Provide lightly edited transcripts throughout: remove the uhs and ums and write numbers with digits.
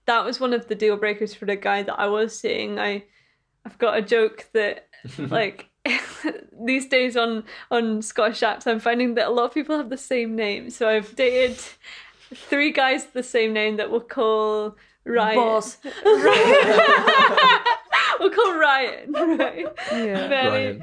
that was one of the deal breakers for the guy that I was seeing. I've got a joke that like these days on Scottish apps, I'm finding that a lot of people have the same name. So I've dated 3 guys with the same name that we'll call Ryan. Boss. We'll call Ryan. Right? Yeah.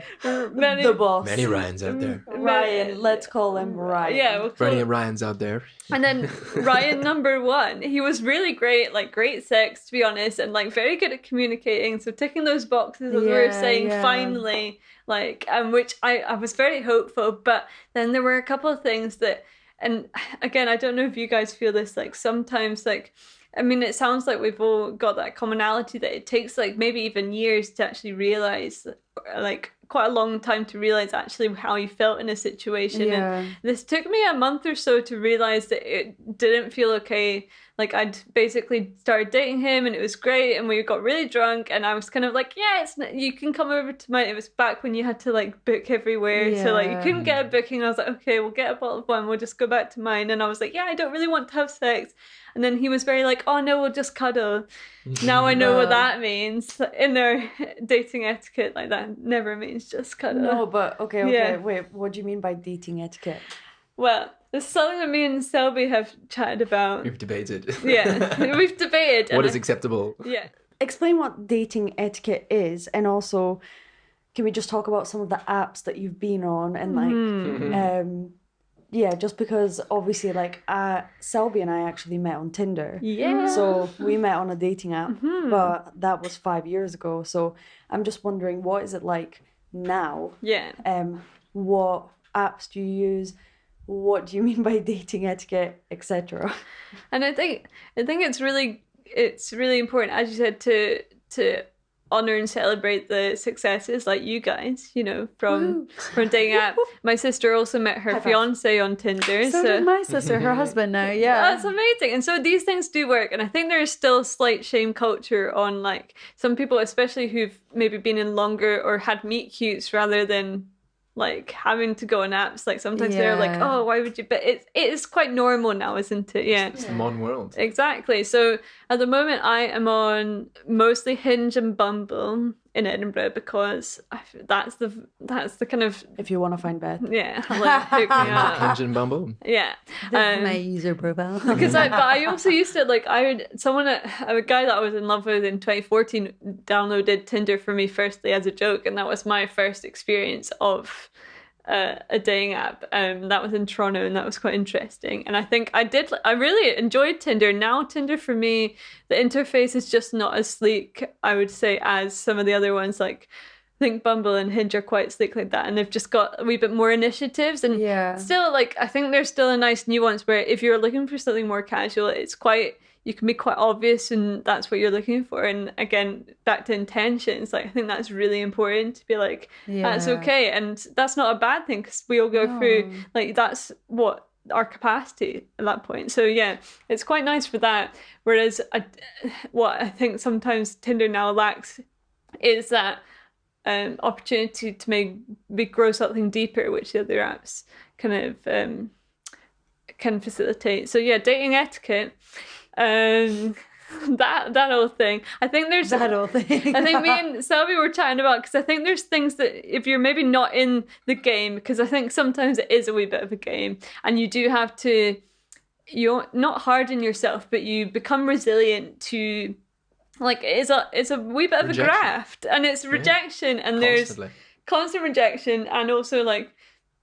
Many, The boss. Many Ryans out there. Ryan. Let's call him Ryan. Yeah, we'll For call any Ryans out there. And then Ryan number 1, he was really great, like great sex, to be honest, and like very good at communicating. So ticking those boxes, as we were saying, finally, like, which I was very hopeful. But then there were a couple of things that, and again, I don't know if you guys feel this, like sometimes, like, I mean, it sounds like we've all got that commonality that it takes like maybe even years to actually realize, like quite a long time to realize actually how you felt in a situation. Yeah. And this took me a month or so to realize that it didn't feel okay. Like I'd basically started dating him and it was great and we got really drunk and I was kind of like, yeah, you can come over to mine. It was back when you had to like book everywhere. So like you couldn't get a booking. I was like, okay, we'll get a bottle of wine. We'll just go back to mine. And I was like, yeah, I don't really want to have sex. And then he was very like, oh no, we'll just cuddle. Now I know what that means. In their dating etiquette, like that never means just cuddle. No, but okay. Yeah. Wait, what do you mean by dating etiquette? Well, this is something that me and Selby have chatted about. We've debated. Yeah, we've debated. What is acceptable? Yeah. Explain what dating etiquette is, and also, can we just talk about some of the apps that you've been on and like, yeah, just because obviously like Selby and I actually met on Tinder. Yeah. So we met on a dating app, but that was 5 years ago. So I'm just wondering, what is it like now? Yeah. What apps do you use? What do you mean by dating etiquette, etc.? And I think it's really important, as you said, to honor and celebrate the successes, like you guys, you know, from dating app. My sister also met her fiance on Tinder. So did my sister, her husband now, yeah. That's amazing. And so these things do work. And I think there's still slight shame culture on like some people, especially who've maybe been in longer or had meet cutes rather than like having to go on apps. Like sometimes they're like, oh, why would you? But it is quite normal now, isn't it? Yeah. It's the modern world. Exactly. So at the moment I am on mostly Hinge and Bumble in Edinburgh because that's the kind of, If you want to find Beth. yeah, like hook me up. Hinge and Bumble. Yeah. This is my user profile. Because I also used to like, a guy that I was in love with in 2014 downloaded Tinder for me firstly as a joke, and that was my first experience of a dating app. That was in Toronto, and that was quite interesting. And I think I really enjoyed Tinder. Now Tinder for me, the interface is just not as sleek, I would say, as some of the other ones. Like I think Bumble and Hinge are quite sleek like that, and they've just got a wee bit more initiatives. And still, like, I think there's still a nice nuance where if you're looking for something more casual, you can be quite obvious and that's what you're looking for. And again, back to intentions, like I think that's really important to be like, that's okay. And that's not a bad thing because we all go through, like, that's what our capacity at that point. So yeah, it's quite nice for that. Whereas what I think sometimes Tinder now lacks is that opportunity to maybe grow something deeper, which the other apps kind of can facilitate. So yeah, dating etiquette, that whole thing. I think there's That whole thing. I think me and Selby were chatting about, because I think there's things that if you're maybe not in the game, because I think sometimes it is a wee bit of a game, and you do have to, you not harden yourself, but you become resilient to, like, it's a wee bit of a graft, and it's rejection, and there's constant rejection, and also like,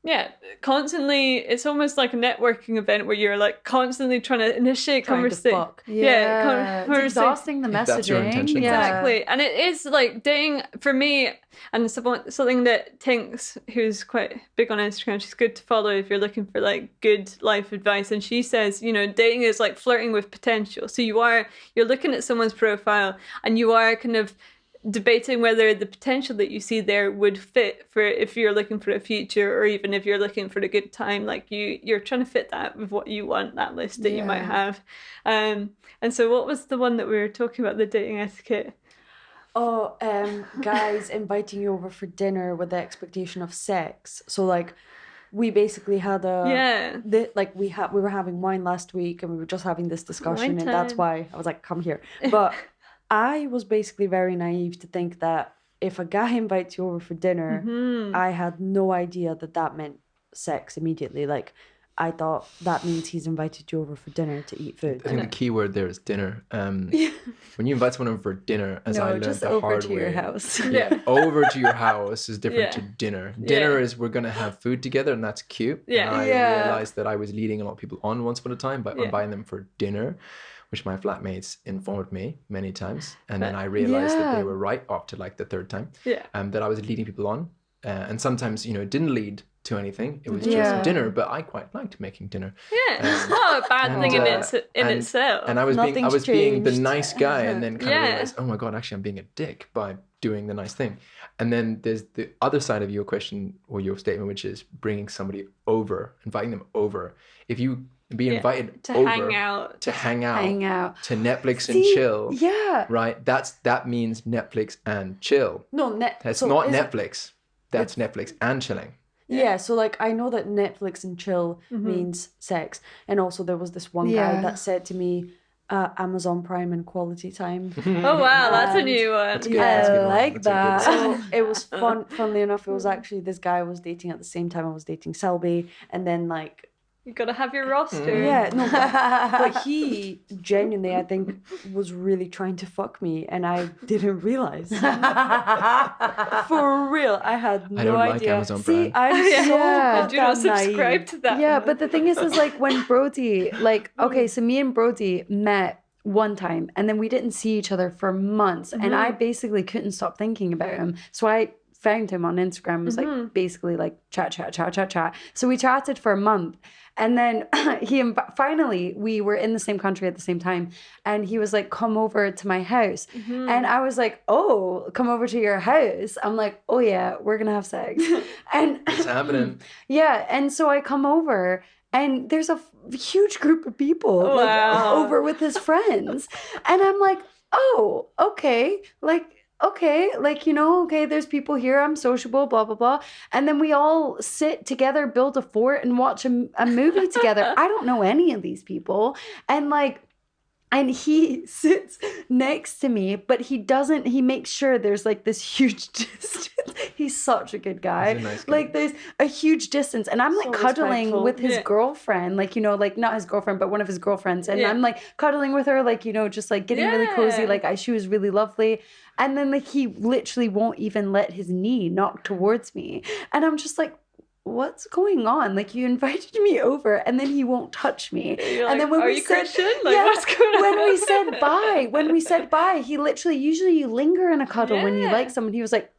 yeah, constantly, it's almost like a networking event where you're like constantly trying to initiate conversation. It's exhausting, the messaging. That's your intention. Exactly. And it is like dating for me, and something that Tinks, who's quite big on Instagram, she's good to follow if you're looking for like good life advice. And she says, you know, dating is like flirting with potential. So you're looking at someone's profile and you are kind of debating whether the potential that you see there would fit for if you're looking for a future, or even if you're looking for a good time. Like you're trying to fit that with what you want, that list that you might have. And so what was the one that we were talking about, the dating etiquette? Guys inviting you over for dinner with the expectation of sex. So like, we basically had Yeah. we were having wine last week and we were just having this discussion, Wine and that's time. why I was like, come here. But I was basically very naive to think that if a guy invites you over for dinner, I had no idea that meant sex immediately. Like, I thought that means he's invited you over for dinner to eat food. I think the key word there is dinner. When you invite someone over for dinner, as I learned just the over hard to your way, house. over to your house is different to Yeah. dinner. Dinner is we're gonna have food together, and that's cute. Yeah. And I Yeah. realized that I was leading a lot of people on once upon a time by inviting them for dinner, which my flatmates informed me many times, and then I realized that they were right after like the third time. Yeah. That I was leading people on, and sometimes it didn't lead to anything. It was just dinner, but I quite liked making dinner. Yeah, it's not a bad thing in itself. And I was being the changed. nice guy, and then kind of realized, oh my god, actually I'm being a dick by doing the nice thing. And then there's the other side of your question or your statement, which is bringing somebody over, inviting them over. If you be invited to over hang out, to hang out, to Netflix See, and chill, yeah. right? That means Netflix and chill. No, That's not Netflix. That's Netflix and chilling. Yeah, so like I know that Netflix and chill means sex, and also there was this one guy that said to me, Amazon Prime and quality time. Oh wow, that's a new one. That's good. That's a good I one. like That's a good that. one. So it was fun. Funnily enough, it was actually this guy I was dating at the same time I was dating Selby, and then like. You gotta have your roster. Yeah, no, but he genuinely, I think, was really trying to fuck me, and I didn't realize. For real, I had no I don't like idea. Amazon Prime. See, I'm so I do not goddamn subscribe naive. to that. Yeah, one. but the thing is like when Brody, like, okay, so me and Brody met one time and then we didn't see each other for months. And I basically couldn't stop thinking about him. So I found him on Instagram, was like basically like chat. So we chatted for a month. And then finally we were in the same country at the same time. And he was like, come over to my house. And I was like, oh, come over to your house. I'm like, oh yeah, we're going to have sex. And It's happening. yeah. And so I come over and there's a huge group of people like, Wow. over with his friends. And I'm like, oh, okay. Okay, okay, there's people here, I'm sociable, blah, blah, blah. And then we all sit together, build a fort, and watch a movie together. I don't know any of these people. And he sits next to me, but he makes sure there's like this huge distance. He's such a good guy. He's a nice guy. Like there's a huge distance. And I'm like So cuddling respectful. with his Yeah. girlfriend, like, like not his girlfriend, but one of his girlfriends. And I'm like cuddling with her, like, just like getting really cozy. Yeah. Like she was really lovely. And then like he literally won't even let his knee knock towards me. And I'm just like, what's going on? Like you invited me over and then he won't touch me. You're And like, then when are we you said, Christian? Like, what's going on? when we said bye, he literally, usually you linger in a cuddle when you Yeah. like someone. He was like,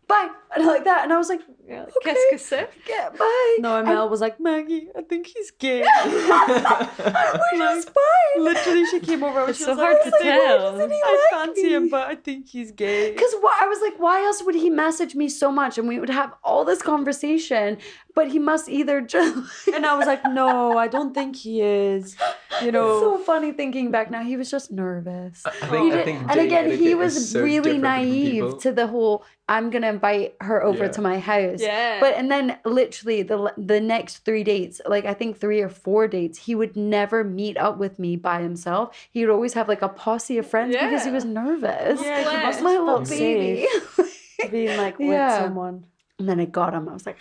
bye, and like that. And I was like, Yeah, like, okay. qu'est-ce que c'est? yeah, bye. No, and Mel was like, Maggie, I think he's gay. Which is fine. Literally, she came over and It's she so was hard like, to "Why tell." doesn't he I I fancy him, but I think he's gay. Because I was like, why else would he message me so much? And we would have all this conversation, but he must either just... And I was like, no, I don't think he is. You know. It's so funny thinking back now. He was just nervous. I He think did- and dating again, he etiquette was is so really different between naive people. to the whole, I'm going to invite her over Yeah. to my house. Yeah. And then literally the next 3 dates, like I think 3 or 4 dates, he would never meet up with me by himself. He would always have like a posse of friends because he Yeah. was nervous. Yeah, he Bless. must My have little felt baby. safe being like with Yeah. someone. And then I got him. I was like,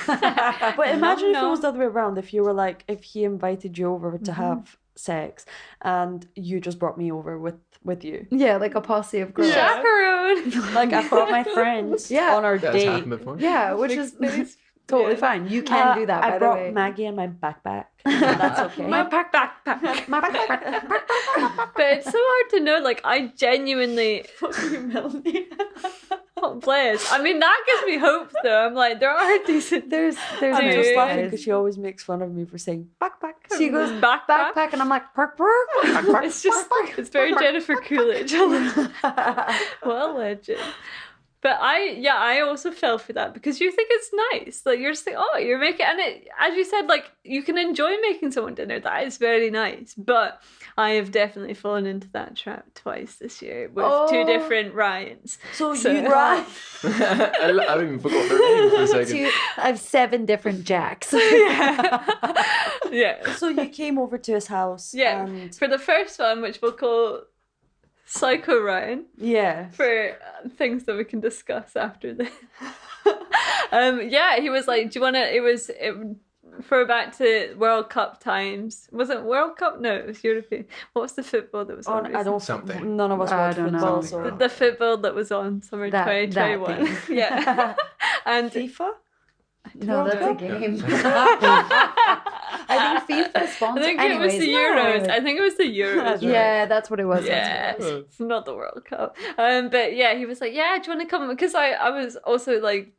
But imagine if it no. was the other way around. If you were like, if he invited you over to have sex, and you just brought me over with you. yeah, like a posse of girls. Yeah. Chaperone. Like I brought my friends Yeah. on our That's date. happened before. Yeah, which is Face. totally Yeah. fine. You can do that, by I the brought way. Maggie and my backpack. That's okay. My backpack. But it's so hard to know. Like, I genuinely. Fuck you, Melanie. Oh, bless. I mean, that gives me hope, though. I'm like, there are decent. There's I'm just Dude. laughing because she always makes fun of me for saying backpack. She goes backpack. backpack, and I'm like, perk, perk. It's just, it's very Jennifer Coolidge. What a legend. But I also fell for that because you think it's nice. Like, you're just like, oh, you're making, and it, as you said, like, you can enjoy making someone dinner. That is very nice. But I have definitely fallen into that trap twice this year with two different Ryans. So you Right. I even forgot their name for a second. I have 7 different Jacks. Yeah. So you came over to his house. Yeah. And For the first one, which we'll call Psycho Ryan, yeah. for things that we can discuss after this. Yeah, he was like, do you want to, for back to World Cup times. Was it World Cup? No, it was European. What was the football that was on? I don't. Something. None of us I watch don't know. football. Something So The football that was on summer That 2021. thing. Yeah. And FIFA. No, that's a Cup? game. I think FIFA I sponsored. think it was the Euros. I think it was the Euros. Yeah, that's what it was. Yeah, it's not the World Cup. But yeah, he was like, yeah, do you want to come? Because I was also like,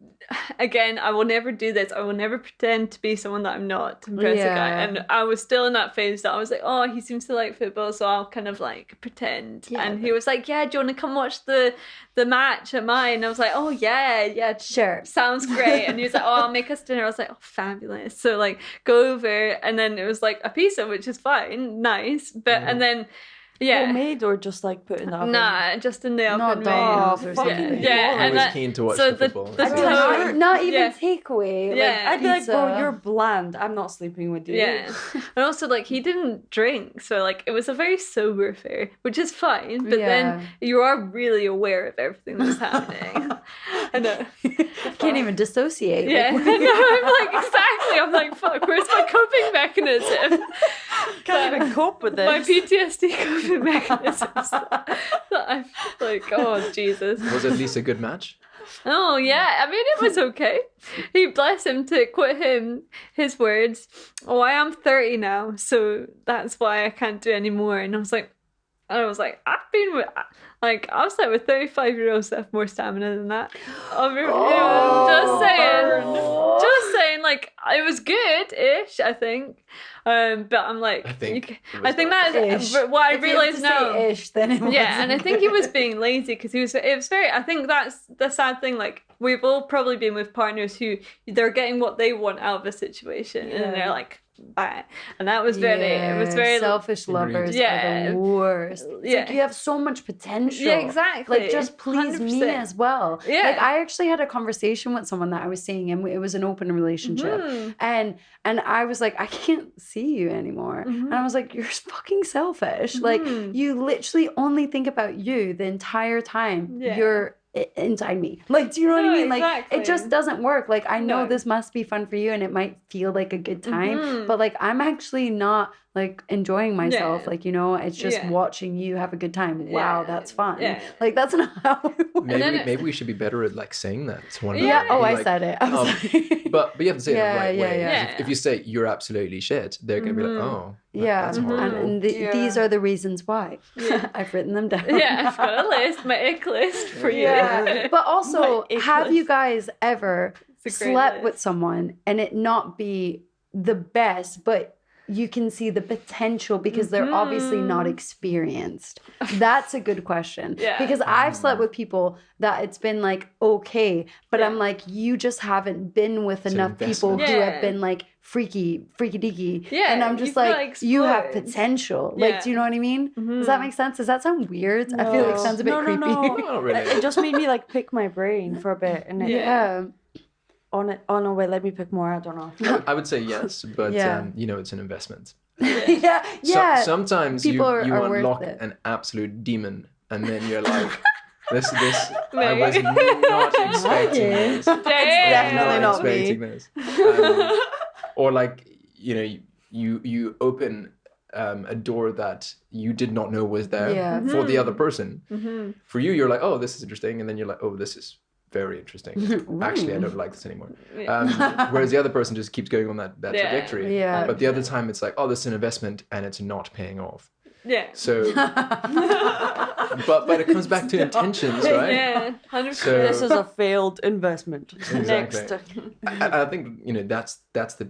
again, I will never do this. I will never pretend to be someone that I'm not to impress a guy. And I was still in that phase that I was like, oh, he seems to like football, so I'll kind of like pretend. Yeah, and he was like, yeah, do you want to come watch the match at mine? And I was like, oh yeah, Sure. sounds great. And he was like, oh, I'll make us dinner. I was like, oh, fabulous. So like go over, and then it was like a pizza, which is fine, nice. But and then Homemade or just like put in the oven? nah, just in the oven. Not mate. dogs or Oh, something. fucking Yeah, I'm and always that, keen to watch so the football. the Yeah. tone, Not even Yeah. takeaway. Yeah. Like I'd be like, bro, pizza. you're bland. I'm not sleeping with you. yeah, and also like he didn't drink, so like it was a very sober affair, which is fine. But Yeah. then you are really aware of everything that's happening. I know. Can't even dissociate. Yeah, Like, I'm like exactly. I'm like, fuck. Where's my coping mechanism? Can't even cope with this. My PTSD coping mechanisms. That I'm like, oh Jesus. Was it at least a good match? Oh yeah, I mean it was okay. He, bless him, to quote his words, oh, I am 30 now, so that's why I can't do any more. And I was like, I've been with, like, I was like with 35-year-olds that have more stamina than that. Just saying, like, it was good-ish, I think. But I'm like, I think I think that is Ish. what I if you have realize to now. say ish, then it Yeah, and I wasn't think he was good. being lazy because it was very, I think that's the sad thing, like, we've all probably been with partners who they're getting what they want out of a situation, and they're like, bye. And that was it was very selfish lovers are the worst. It's Yeah. like you have so much potential. Yeah, exactly. Like, just please me 100%. as well. Yeah. Like, I actually had a conversation with someone that I was seeing, and it was an open relationship. And I was like, I can't see you anymore. And I was like, you're fucking selfish. Like, you literally only think about you the entire time you're inside me. Like, do you know what I mean? Like, exactly. it just doesn't work. Like, I know No. this must be fun for you and it might feel like a good time, but like, I'm actually not like enjoying myself. Yeah. Like, you know, it's just Yeah. watching you have a good time. Wow, Yeah. that's fun. Yeah. Like, that's not how it works. Maybe we should be better at like saying that to one another. Yeah. Oh, Be I like, said it. I was like, but you have to say it Yeah, the right yeah, way. yeah. If you say you're absolutely shit, they're gonna be like, oh, yeah. that's And, horrible. these are the reasons why. I've written them down. Yeah, I've got a list, my ick list for you. Yeah. But also, My have you list. guys ever It's a great slept list. with someone and it not be the best, but you can see the potential because they're obviously not experienced? That's a good question. Yeah. Because I've slept with people that it's been like, okay, but I'm like, you just haven't been with an enough people investment. who Yeah. have been like freaky deaky. Yeah, And I'm just you've gotta like, you have explore. potential. Yeah. Like, do you know what I mean? Does that make sense? Does that sound weird? I feel like it sounds a bit no, creepy. No. Not really. It just made me like pick my brain for a bit, and it, Yeah. on it. Oh no, wait, let me pick more. I don't know. I would say yes, but Yeah. you know, it's an investment. Yeah. Yeah. Sometimes People you are worth unlock it. an absolute demon, and then you're like, this. I Maybe. was not expecting this. Definitely not me. expecting this. Or like, you know, you open a door that you did not know was there Yeah. for the other person. For you, you're like, oh, this is interesting, and then you're like, oh, this is very interesting. Actually, I don't like this anymore. Whereas the other person just keeps going on that Yeah. trajectory. Yeah. But the other time, it's like, oh, this is an investment, and it's not paying off. Yeah. So, but it comes back to intentions, right? Yeah, 100%. So- This is a failed investment. Exactly. Next. I think, you know, that's the